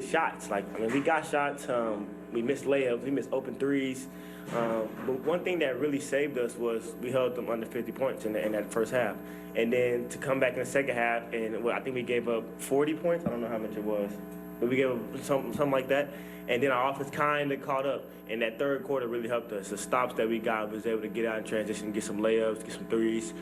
Shots, like, I mean, we got shots, we missed layups, we missed open threes, but one thing that really saved us was we held them under 50 points in that first half, and then to come back in the second half, and I think we gave up 40 points, I don't know how much it was, but we gave up something like that, and then our offense kind of caught up, and that third quarter really helped us. The stops that we got was able to get out in transition, get some layups, get some threes,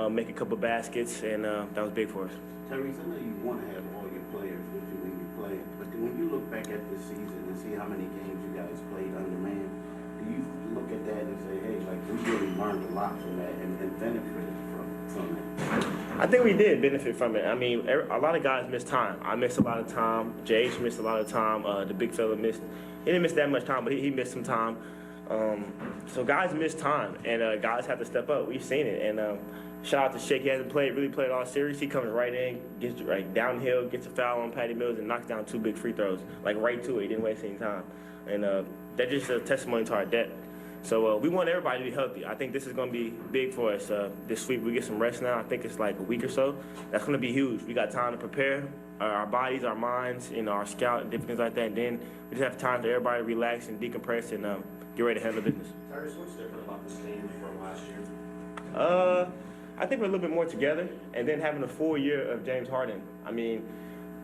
make a couple baskets, and that was big for us. Tyrese, I know you want to have all your players with you when you play, but when you look back at this season and see how many games you guys played under man, do you look at that and say, hey, like, we really learned a lot from that and benefited from it? I think we did benefit from it. I mean, a lot of guys missed time. I missed a lot of time. JH missed a lot of time. The big fella missed. He didn't miss that much time, but he missed some time. So guys miss time, and guys have to step up. We've seen it. And shout out to Shake. He hasn't really played all series. He comes right in, gets right downhill, gets a foul on Patty Mills, and knocks down 2 big free throws, like right to it. He didn't waste any time. And that's just a testimony to our depth. So we want everybody to be healthy. I think this is going to be big for us. This week we get some rest now. I think it's like a week or so. That's going to be huge. We got time to prepare our bodies, our minds, our scout, and different things like that. And then we just have time for everybody to relax and decompress and get ready to handle business. Tyrese, what's different about this team from last year? I think we're a little bit more together, and then having a full year of James Harden. I mean,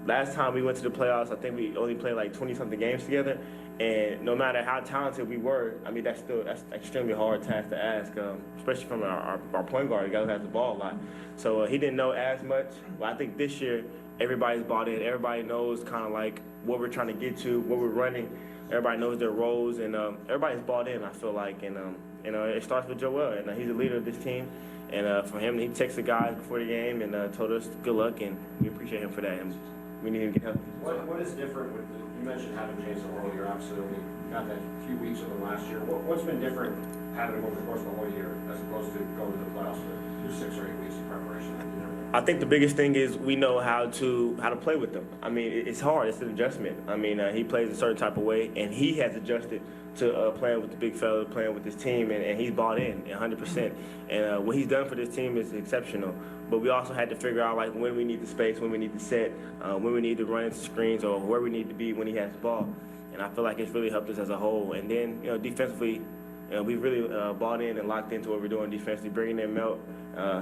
last time we went to the playoffs, I think we only played like 20-something games together. And no matter how talented we were, I mean, that's an extremely hard task to ask, especially from our point guard, the guy who has the ball a lot. So he didn't know as much. But I think this year, everybody's bought in. Everybody knows kind of like what we're trying to get to, what we're running. Everybody knows their roles, and everybody's bought in, I feel like. And it starts with Joel, and he's the leader of this team. And for him, he texted the guys before the game and told us good luck, and we appreciate him for that. And we need him to get healthy. What is different with you mentioned having James the whole year, absolutely. Got that few weeks of him last year. What's been different having him over the course of the whole year as opposed to going to the playoffs for 6 or 8 weeks of preparation? I think the biggest thing is we know how to play with them. I mean, it's hard. It's an adjustment. I mean, he plays a certain type of way, and he has adjusted to playing with the big fella, playing with his team, and he's bought in 100%. And what he's done for this team is exceptional. But we also had to figure out like when we need the space, when we need to set, when we need to run into screens, or where we need to be when he has the ball. And I feel like it's really helped us as a whole. And then, defensively, we really bought in and locked into what we're doing defensively, bringing in Melt.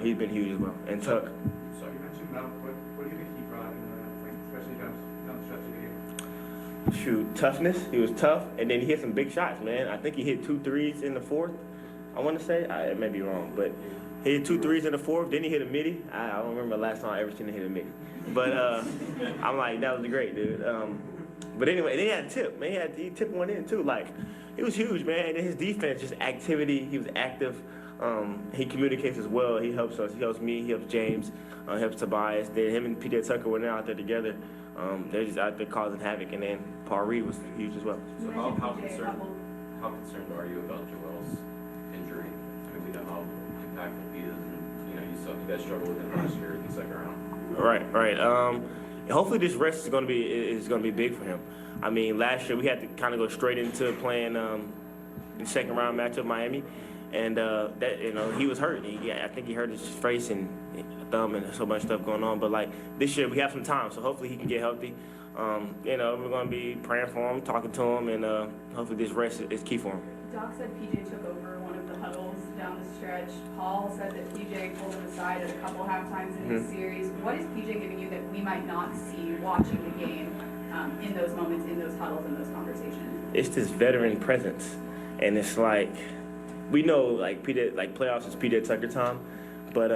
He's been huge as well. And Tuck. So you mentioned Melt. What do you think he brought in, especially down the stretch of the game? Shoot, toughness. He was tough, and then he hit some big shots, man. I think he hit 2 threes in the fourth. I want to say. I may be wrong, but he hit 2 threes in the fourth. Then he hit a midi. I don't remember the last time I ever seen him hit a midi. But I'm like, that was great, dude. But anyway, then he had a tip, man. He tipped one in too. Like, it was huge, man. And his defense, just activity. He was active. He communicates as well. He helps us. He helps me. He helps James. He helps Tobias. Then him and PJ Tucker were now out there together. They're just out there causing havoc. And then Paul Reed was huge as well. So how concerned are you about Joel's injury? I mean, we know how impactful he is, and you guys struggled with him last year in the second round. Right. Hopefully this rest is going to be big for him. I mean, last year we had to kind of go straight into playing the second round matchup Miami, and that he was hurt. I think he hurt his face and thumb and so much stuff going on. But like this year we have some time, so hopefully he can get healthy. We're going to be praying for him, talking to him, and hopefully this rest is key for him. Doc said PJ took over one of the huddles down the stretch. Paul said that PJ pulled him aside at a couple halftimes in this series. What is PJ giving you that we might not see watching the game in those moments, in those huddles, in those conversations? It's this veteran presence, and it's like we know like playoffs is PJ Tucker time, but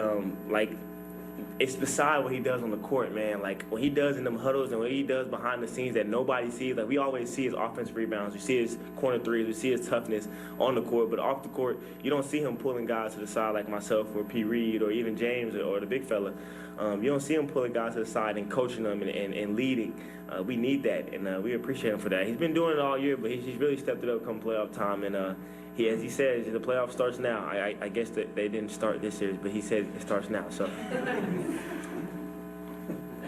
it's beside what he does on the court, man. Like what he does in them huddles and what he does behind the scenes that nobody sees. Like we always see his offensive rebounds, we see his corner threes, we see his toughness on the court, but off the court, you don't see him pulling guys to the side like myself or P. Reed or even James or the big fella. You don't see him pulling guys to the side and coaching them and leading. We need that, and we appreciate him for that. He's been doing it all year, but he's really stepped it up come playoff time, and as he says, the playoff starts now. I guess that they didn't start this series, but he said it starts now. So